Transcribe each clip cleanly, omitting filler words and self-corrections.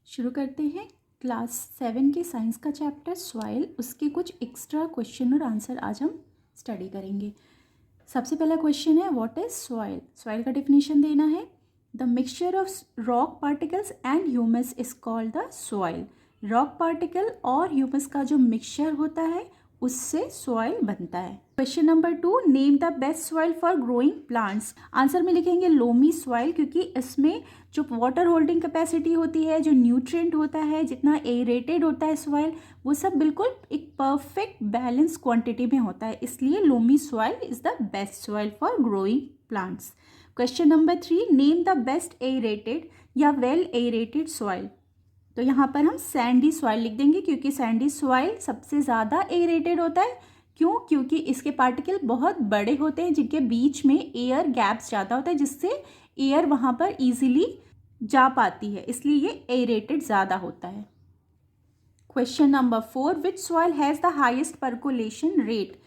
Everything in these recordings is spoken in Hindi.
शुरू करते हैं क्लास 7 के साइंस का चैप्टर सॉइल, उसके कुछ एक्स्ट्रा क्वेश्चन और आंसर आज हम स्टडी करेंगे। सबसे पहला क्वेश्चन है व्हाट इज सॉइल। सॉइल का डिफिनेशन देना है। The mixture of rock particles and humus is called the soil. Rock particle और ह्यूमस का जो मिक्सचर होता है उससे सॉइल बनता है। Question number 2, name the best soil for growing plants. Answer में लिखेंगे लोमी सॉइल, क्योंकि इसमें जो वाटर होल्डिंग कैपेसिटी होती है, जो न्यूट्रिएंट होता है, जितना एरेटेड होता है सॉइल, वो सब बिल्कुल एक परफेक्ट बैलेंस क्वांटिटी में होता है, इसलिए loamy soil is the best soil for growing plants. Question number 3, name the best aerated या वेल एरेटेड सॉइल। तो यहाँ पर हम सैंडी सॉइल लिख देंगे, क्योंकि सैंडी सॉइल सबसे ज़्यादा एरेटेड होता है। क्यों? क्योंकि इसके पार्टिकल बहुत बड़े होते हैं, जिनके बीच में एयर गैप्स ज़्यादा होता है, जिससे एयर वहाँ पर इजीली जा पाती है, इसलिए ये एरेटेड ज़्यादा होता है। Question number 4, which soil has the highest percolation rate.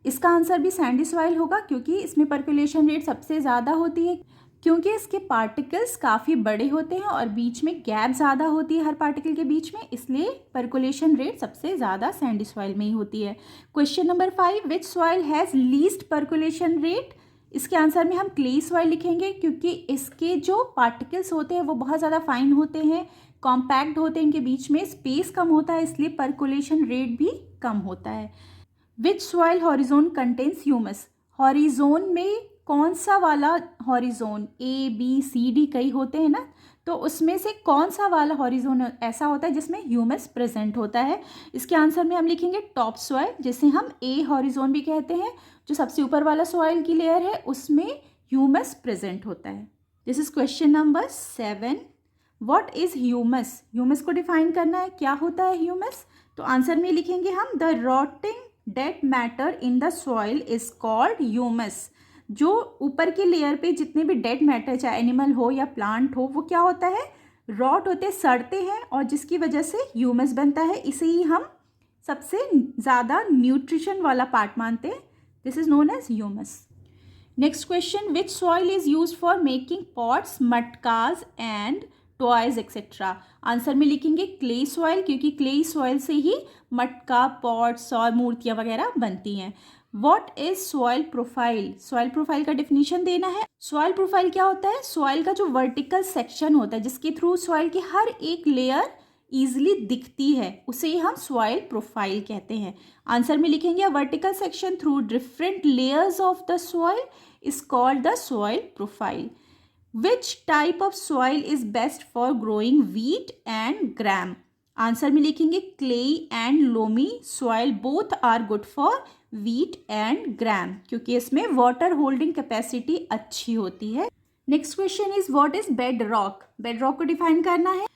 इसका आंसर भी सैंडी सॉइल होगा, क्योंकि इसमें पर्कुलेशन रेट सबसे ज़्यादा होती है, क्योंकि इसके पार्टिकल्स काफ़ी बड़े होते हैं और बीच में गैप ज़्यादा होती है हर पार्टिकल के बीच में, इसलिए पर्कुलेशन रेट सबसे ज़्यादा सैंडी सॉइल में ही होती है। Question number 5, which soil has least percolation rate. इसके आंसर में हम क्ले सॉइल लिखेंगे, क्योंकि इसके जो पार्टिकल्स होते हैं वो बहुत ज़्यादा फाइन होते हैं, कॉम्पैक्ट होते हैं, इनके बीच में स्पेस कम होता है, इसलिए पर्कुलेशन रेट भी कम होता है। Which soil horizon contains humus. Horizon में कौन सा वाला horizon, A B C D कई होते हैं ना, तो उसमें से कौन सा वाला हॉरिजोन ऐसा होता है जिसमें ह्यूमस प्रेजेंट होता है। इसके आंसर में हम लिखेंगे टॉप सॉइल, जिसे हम ए हॉरिजोन भी कहते हैं। जो सबसे ऊपर वाला सॉइल की लेयर है उसमें ह्यूमस प्रेजेंट होता है। This is question number 7। What is humus. Humus को डिफाइन करना है, क्या होता है ह्यूमस। तो आंसर में लिखेंगे हम the rotting dead matter in the soil is called humus. जो ऊपर की लेयर पे जितने भी डेड मैटर, चाहे एनिमल हो या प्लांट हो, वो क्या होता है, रॉट होते, सड़ते हैं, और जिसकी वजह से ह्यूमस बनता है। इसे ही हम सबसे ज़्यादा न्यूट्रिशन वाला पार्ट मानते हैं। This is known as humus. Next question, which soil is use for making pots, मटकाज एंड टॉयज एक्सेट्रा। आंसर में लिखेंगे क्ले सॉइल, क्योंकि क्ले सॉइल से ही मटका, पॉट्स और मूर्तियाँ वगैरह बनती हैं। What is soil profile. Soil profile का डिफिनीशन देना है। सॉइल प्रोफाइल क्या होता है, सॉइल का जो वर्टिकल सेक्शन होता है, जिसके थ्रू सॉइल की हर एक लेयर ईजिली दिखती है, उसे ही हम सॉइल प्रोफाइल कहते हैं। आंसर में लिखेंगे vertical section through different layers of the soil is called the soil profile. Which type of soil is best for growing wheat and gram? Answer में लिखेंगे clay and loamy soil both are good for wheat and gram, क्योंकि इसमें वाटर होल्डिंग कैपेसिटी अच्छी होती है। Next question is what is bed rock. Bed rock को डिफाइन करना है।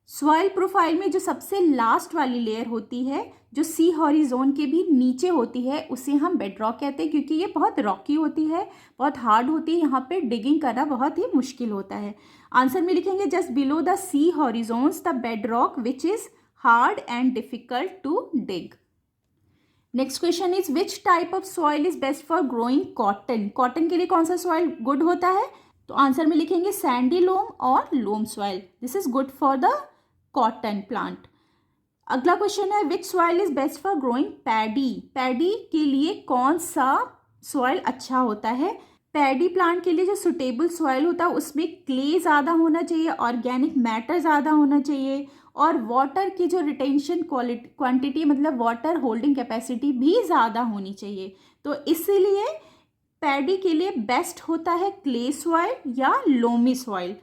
सॉइल प्रोफाइल में जो सबसे लास्ट वाली लेयर होती है, जो सी हॉरिजोन के भी नीचे होती है, उसे हम बेड रॉक कहते हैं, क्योंकि ये बहुत रॉकी होती है, बहुत हार्ड होती है, यहाँ पे डिगिंग करना बहुत ही मुश्किल होता है। आंसर में लिखेंगे just below the C horizons the bed rock which is hard and difficult to dig. Next question is which type of soil is best for growing cotton. Cotton के लिए कौन सा सॉइल गुड होता है, तो आंसर में लिखेंगे सैंडी लोम और loam soil. This is good for the cotton plant. अगला क्वेश्चन है which soil is best for growing paddy. Paddy के लिए कौन सा सॉइल अच्छा होता है। पैडी प्लांट के लिए जो सुटेबल सॉइल होता है उसमें क्ले ज़्यादा होना चाहिए, ऑर्गेनिक मैटर ज़्यादा होना चाहिए, और वाटर की जो रिटेंशन क्वांटिटी, मतलब वाटर होल्डिंग कैपेसिटी भी ज़्यादा होनी चाहिए। तो इसीलिए पैडी के लिए बेस्ट होता है क्ले सॉइल या लोमी सॉइल।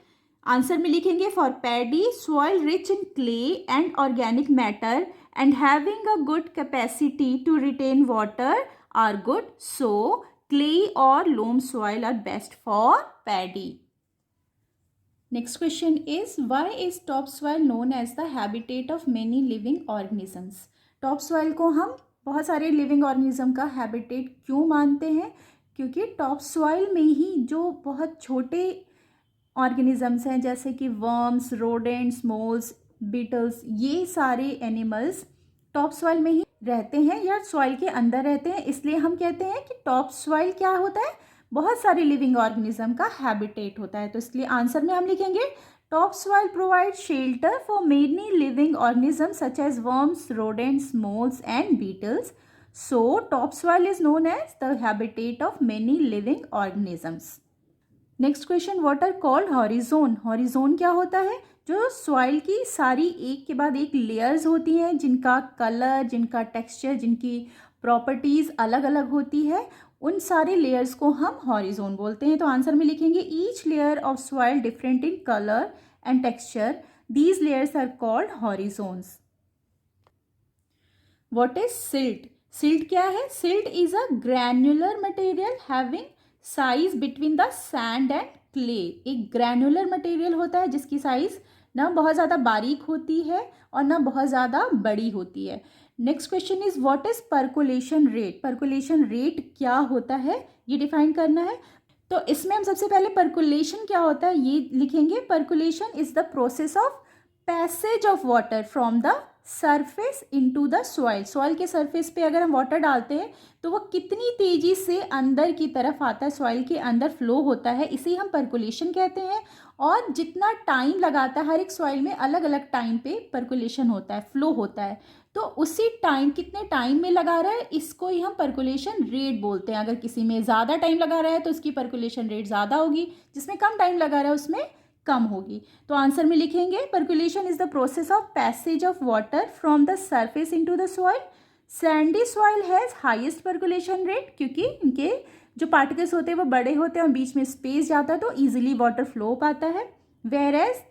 आंसर में लिखेंगे for paddy soil rich in clay and organic matter and having a good capacity to retain water are good, so clay or loam soil are best for paddy. Next question is why is topsoil known as the habitat of many living organisms? topsoil को हम बहुत सारे लिविंग ऑर्गेनिज्म का हैबिटेट क्यों मानते हैं, क्योंकि topsoil में ही जो बहुत छोटे ऑर्गेनिजम्स हैं, जैसे कि वर्म्स, रोडेंट्स, मोल्स, बीटल्स, ये सारे एनिमल्स टॉप सॉइल में ही रहते हैं या सॉइल के अंदर रहते हैं, इसलिए हम कहते हैं कि टॉप सॉइल क्या होता है, बहुत सारे लिविंग ऑर्गेनिज्म का हैबिटेट होता है। तो इसलिए आंसर में हम लिखेंगे Topsoil provides shelter for many living organisms such as worms, rodents, moles and beetles. So topsoil is known as the habitat of many living organisms. Next question, what are called horizon. Horizon क्या होता है? जो सॉइल की सारी एक के बाद एक लेयर्स होती हैं जिनका कलर, जिनका टेक्सचर, जिनकी प्रॉपर्टीज़ अलग अलग होती है, उन सारे लेयर्स को हम हॉरिजोन बोलते हैं. तो आंसर में लिखेंगे each layer of soil different in colour and texture, these layers are called horizons. What is silt? Silt क्या है? Silt is a granular material having size between the sand and clay. एक ग्रैनुलर मटेरियल होता है जिसकी साइज ना बहुत ज़्यादा बारीक होती है और ना बहुत ज़्यादा बड़ी होती है. Next question is what is percolation rate. Percolation rate क्या होता है ये डिफाइन करना है. तो इसमें हम सबसे पहले परकोलेशन क्या होता है ये लिखेंगे. Percolation is the process of passage of water from the surface into the soil. Soil के सरफेस पे अगर हम वाटर डालते हैं तो वो कितनी तेजी से अंदर की तरफ आता है, सॉइल के अंदर फ्लो होता है, इसे हम परकोलेशन कहते हैं. और जितना टाइम लगाता है, हर एक सॉइल में अलग अलग टाइम पे परकोलेशन होता है, फ्लो होता है. तो उसी टाइम, कितने टाइम में लगा रहा है, इसको ही हम परकोलेशन रेट बोलते हैं. अगर किसी में ज़्यादा टाइम लगा रहा है तो उसकी परकोलेशन रेट ज़्यादा होगी, जिसमें कम टाइम लगा रहा है उसमें कम होगी. तो आंसर में लिखेंगे percolation is the process of passage of water from the surface into the soil. Sandy soil has highest percolation rate क्योंकि इनके जो पार्टिकल्स होते हैं वो बड़े होते हैं और बीच में स्पेस जाता है तो इजीली वाटर फ्लो हो पाता है. Whereas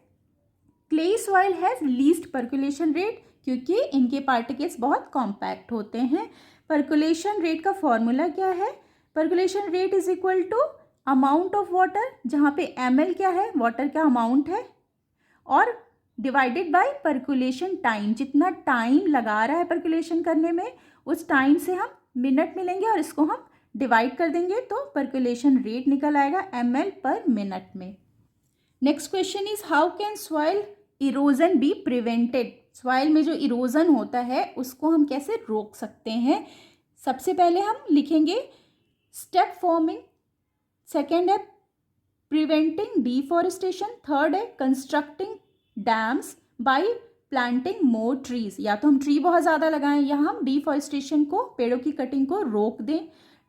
clay soil has least percolation rate क्योंकि इनके पार्टिकल्स बहुत कॉम्पैक्ट होते हैं. परकोलेशन रेट का फॉर्मूला क्या है? Percolation rate is equal to amount of water, जहाँ पे ml क्या है, वाटर का अमाउंट है, और डिवाइडेड बाय परकुलेशन टाइम. जितना टाइम लगा रहा है परकुलेशन करने में उस टाइम से हम मिनट में लेंगे और इसको हम डिवाइड कर देंगे तो परकुलेशन रेट निकल आएगा ml पर मिनट में. Next question is how can soil erosion be prevented. Soil में जो इरोजन होता है उसको हम कैसे रोक सकते हैं. सबसे पहले हम लिखेंगे स्टेप फॉर्मिंग, सेकेंड है प्रिवेंटिंग डिफॉरेस्टेशन, थर्ड है constructing dams bye planting more trees. या तो हम ट्री बहुत ज़्यादा लगाएं या हम डिफॉरेस्टेशन को, पेड़ों की कटिंग को रोक दें.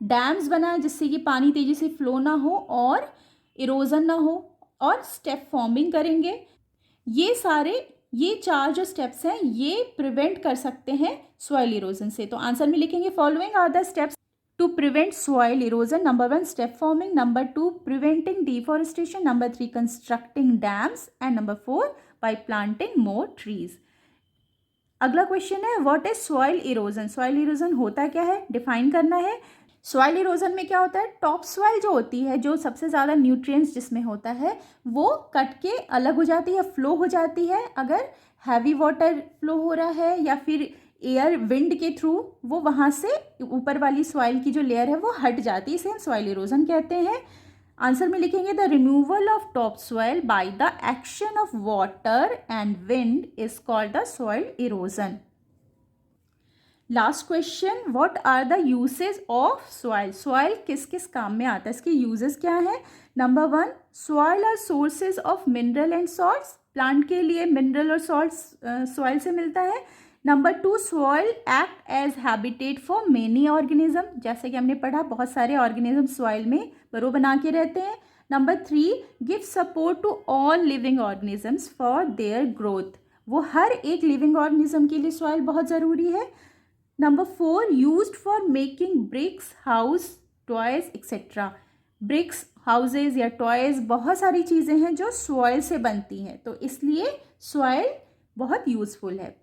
डैम्स बनाएं जिससे कि पानी तेज़ी से फ्लो ना हो और इरोजन ना हो, और स्टेप फॉर्मिंग करेंगे. ये चार जो स्टेप्स हैं ये प्रिवेंट कर सकते हैं सॉइल इरोजन से. तो आंसर में लिखेंगे following are the steps to prevent soil erosion. Number 1 step forming, number 2 preventing deforestation, number 3 constructing dams and number 4 by planting more trees. अगला क्वेश्चन है what is soil erosion. Soil erosion होता क्या है डिफाइन करना है. सॉइल इरोजन में क्या होता है, टॉप सॉइल जो होती है, जो सबसे ज़्यादा न्यूट्रिएंट्स जिसमें होता है वो कट के अलग हो जाती है, फ्लो हो जाती है. अगर हैवी वाटर फ्लो हो रहा है या फिर एयर विंड के थ्रू वो वहाँ से ऊपर वाली सॉइल की जो लेयर है वो हट जाती है, इसे हम सॉइल इरोजन कहते हैं. आंसर में लिखेंगे the removal of top soil by the action of water and wind is called the soil erosion. Last question, what are the usage of soil. Soil किस किस काम में आता है, इसके यूजेस क्या है. Number 1 soil are sources of mineral and salts. Plant के लिए मिनरल और सॉल्ट्स सॉइल से मिलता है. Number 2 soil act as habitat for many organism. जैसे कि हमने पढ़ा बहुत सारे ऑर्गेनिज्म सॉइल में बरो बना के रहते हैं. Number 3 give support to all living organisms for their growth. वो हर एक लिविंग ऑर्गेनिज्म के लिए सॉइल बहुत ज़रूरी है. Number 4 used for making bricks, house, toys etcetera. Bricks, houses या टॉयज बहुत सारी चीज़ें हैं जो सॉइल से बनती हैं, तो इसलिए सॉइल बहुत यूजफुल है.